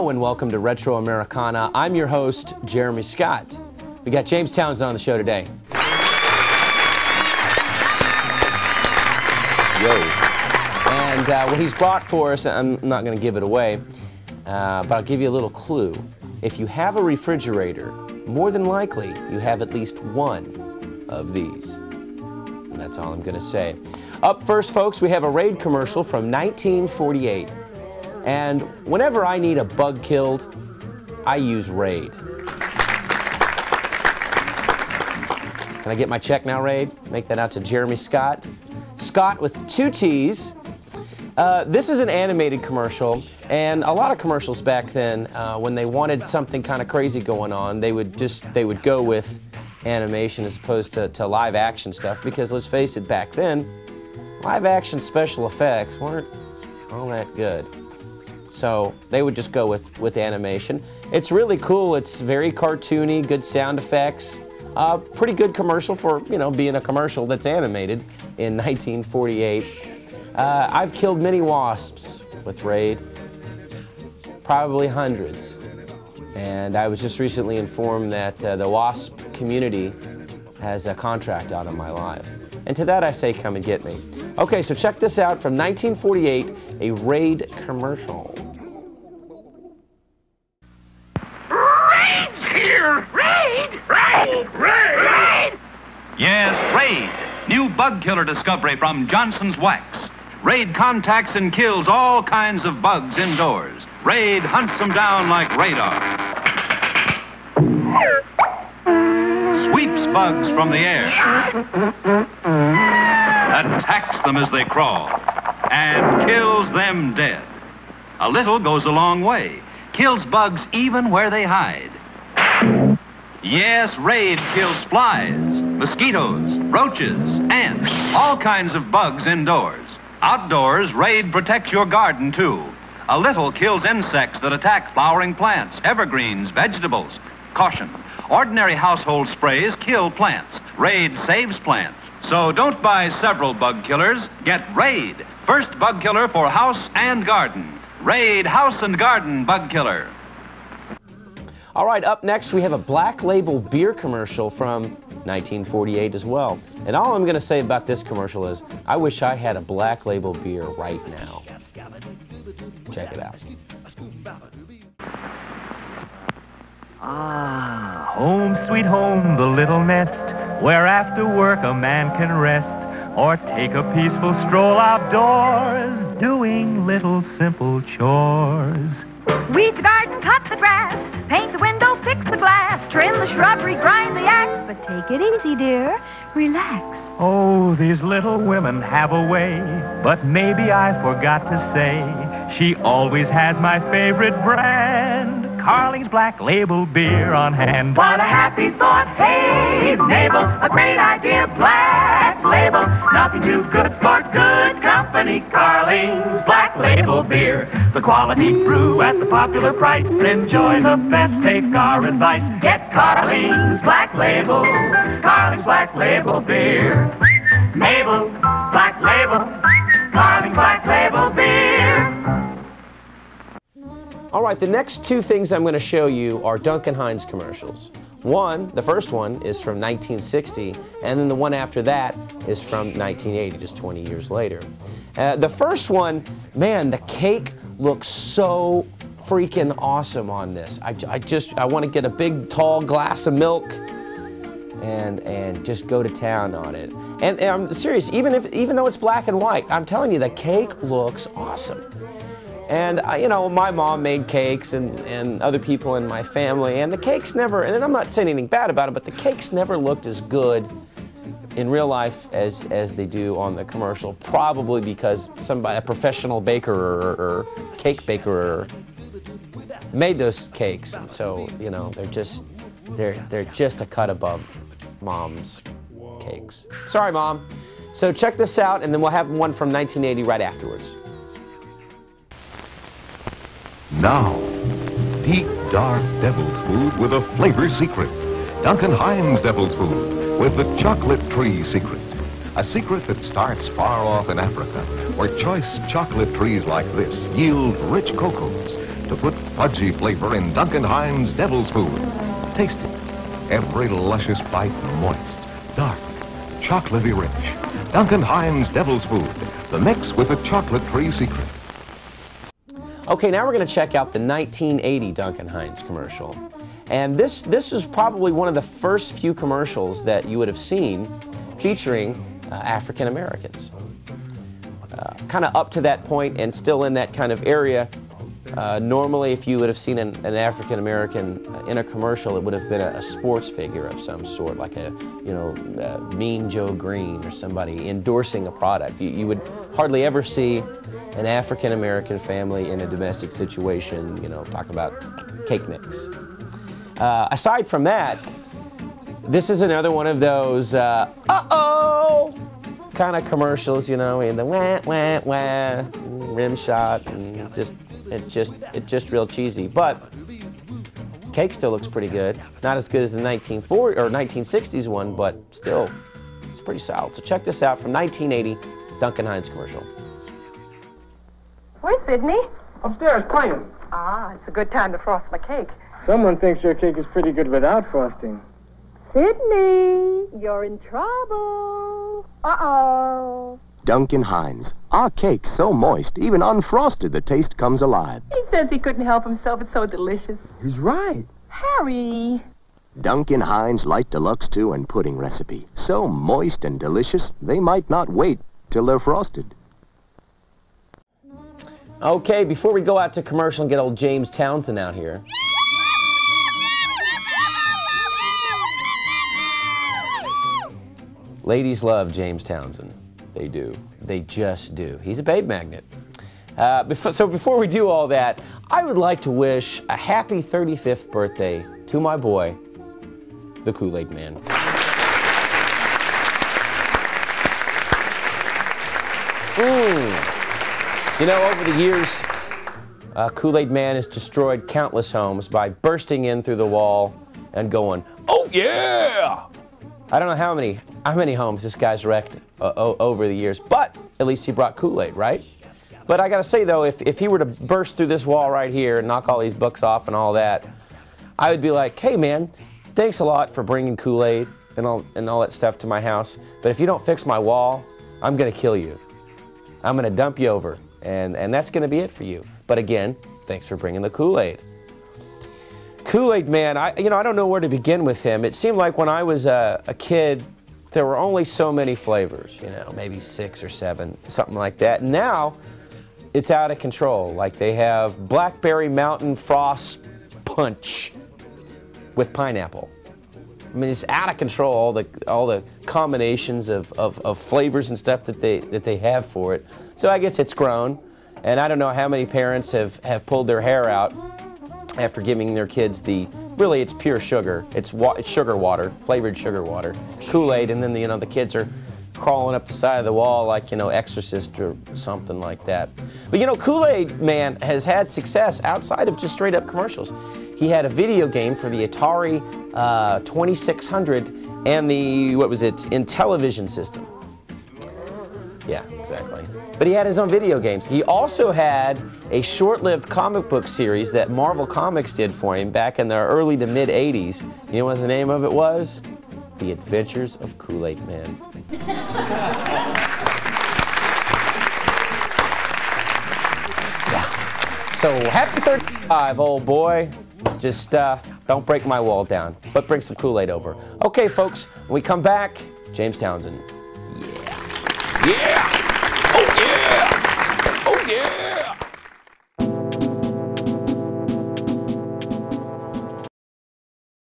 Hello and welcome to Retro Americana. I'm your host, Jeremy Scott. We got James Townsend on the show today. Yo. And what he's brought for us, I'm not going to give it away, but I'll give you a little clue. If you have a refrigerator, more than likely you have at least one of these. And that's all I'm going to say. Up first, folks, we have a Raid commercial from 1948. And whenever I need a bug killed, I use Raid. Can I get my check now, Raid? Make that out to Jeremy Scott. Scott with 2 T's. This is an animated commercial, and a lot of commercials back then, when they wanted something kind of crazy going on, they would go with animation as opposed to live action stuff, because let's face it, back then, live action special effects weren't all that good. So they would just go with animation. It's really cool. It's very cartoony, good sound effects. Pretty good commercial for, being a commercial that's animated in 1948. I've killed many wasps with Raid, probably hundreds. And I was just recently informed that the wasp community has a contract out of my life. And to that I say, come and get me. Okay, so check this out from 1948, a Raid commercial. Raid's here! Raid! Raid! Raid! Raid! Yes, Raid. New bug killer discovery from Johnson's Wax. Raid contacts and kills all kinds of bugs indoors. Raid hunts them down like radar. Sweeps bugs from the air. Attacks them as they crawl. And kills them dead. A little goes a long way. Kills bugs even where they hide. Yes, Raid kills flies, mosquitoes, roaches, ants, all kinds of bugs indoors. Outdoors, Raid protects your garden, too. A little kills insects that attack flowering plants, evergreens, vegetables. Caution, ordinary household sprays kill plants. Raid saves plants. So don't buy several bug killers. Get Raid, first bug killer for house and garden. Raid House and Garden Bug Killer. All right, up next we have a Black Label beer commercial from 1948 as well. And all I'm going to say about this commercial is, I wish I had a Black Label beer right now. Check it out. Ah, home sweet home, the little nest, where after work a man can rest, or take a peaceful stroll outdoors, doing little simple chores. Weed the garden, cut the grass, paint the window, fix the glass, trim the shrubbery, grind the axe. But take it easy, dear. Relax. Oh, these little women have a way, but maybe I forgot to say, she always has my favorite brand, Carling's Black Label beer on hand. What a happy thought. Hey, Mabel, a great idea. Black Label, nothing too good for good company. Carling's Black Label beer, the quality brew at the popular price. Enjoy the best, take our advice. Get Carling's Black Label, Carling's Black Label beer. Mabel, Black Label, Carling's Black Label beer. All right, the next 2 things I'm going to show you are Duncan Hines commercials. The first one is from 1960, and then the one after that is from 1980, just 20 years later. The first one, man, the cake looks so freaking awesome on this. I want to get a big, tall glass of milk and just go to town on it. And I'm serious, even though it's black and white, I'm telling you, the cake looks awesome. And, my mom made cakes and other people in my family, and the cakes never, and I'm not saying anything bad about it, but the cakes never looked as good in real life as they do on the commercial, probably because a professional baker or cake baker made those cakes, and so, they're just a cut above Mom's cakes. Sorry, Mom. So check this out, and then we'll have one from 1980 right afterwards. Now, deep, dark devil's food with a flavor secret. Duncan Hines Devil's Food with the chocolate tree secret. A secret that starts far off in Africa, where choice chocolate trees like this yield rich cocoas to put fudgy flavor in Duncan Hines Devil's Food. Taste it. Every luscious bite moist, dark, chocolatey rich. Duncan Hines Devil's Food, the mix with the chocolate tree secret. Okay, now we're going to check out the 1980 Duncan Hines commercial. And this is probably one of the first few commercials that you would have seen featuring African Americans. Kind of up to that point and still in that kind of area. Normally, if you would have seen an African American in a commercial, it would have been a sports figure of some sort, like a, Mean Joe Green or somebody endorsing a product. You would hardly ever see an African American family in a domestic situation, talking about cake mix. Aside from that, this is another one of those uh-oh kind of commercials, in the wah, wah, wah, rim shot, and it's just real cheesy. But cake still looks pretty good. Not as good as the 1940 or 1960s one, but still, it's pretty solid. So check this out from 1980, Duncan Hines commercial. Where's Sidney? Upstairs playing. Ah, it's a good time to frost my cake. Someone thinks your cake is pretty good without frosting. Sidney, you're in trouble. Uh-oh. Duncan Hines. Our cake's so moist, even unfrosted, the taste comes alive. He says he couldn't help himself. It's so delicious. He's right. Harry. Duncan Hines Light Deluxe 2 and pudding recipe. So moist and delicious, they might not wait till they're frosted. Okay, before we go out to commercial and get old James Townsend out here. Ladies love James Townsend. They do. They just do. He's a babe magnet. So before we do all that, I would like to wish a happy 35th birthday to my boy, the Kool-Aid Man. Over the years, Kool-Aid Man has destroyed countless homes by bursting in through the wall and going, "Oh yeah!" I don't know how many homes this guy's wrecked over the years, but at least he brought Kool-Aid, right? But I gotta say though, if he were to burst through this wall right here and knock all these books off and all that, I would be like, "Hey man, thanks a lot for bringing Kool-Aid and all that stuff to my house, but if you don't fix my wall, I'm gonna kill you. I'm gonna dump you over, and that's gonna be it for you. But again, thanks for bringing the Kool-Aid." Kool-Aid Man, I don't know where to begin with him. It seemed like when I was a kid, there were only so many flavors, maybe 6 or 7, something like that. Now, it's out of control. Like they have Blackberry Mountain Frost Punch with pineapple. I mean, it's out of control, all the combinations of flavors and stuff that they have for it. So I guess it's grown, and I don't know how many parents have pulled their hair out after giving their kids really it's pure sugar. It's sugar water, flavored sugar water, Kool-Aid, and then the kids are crawling up the side of the wall like Exorcist or something like that. But Kool-Aid Man has had success outside of just straight up commercials. He had a video game for the Atari 2600 and the Intellivision system. Yeah, exactly. But he had his own video games. He also had a short-lived comic book series that Marvel Comics did for him back in the early to mid-'80s. You know what the name of it was? The Adventures of Kool-Aid Man. Yeah. So happy 35, old boy. Just don't break my wall down, but bring some Kool-Aid over. Okay, folks, when we come back, James Townsend. Yeah. Yeah!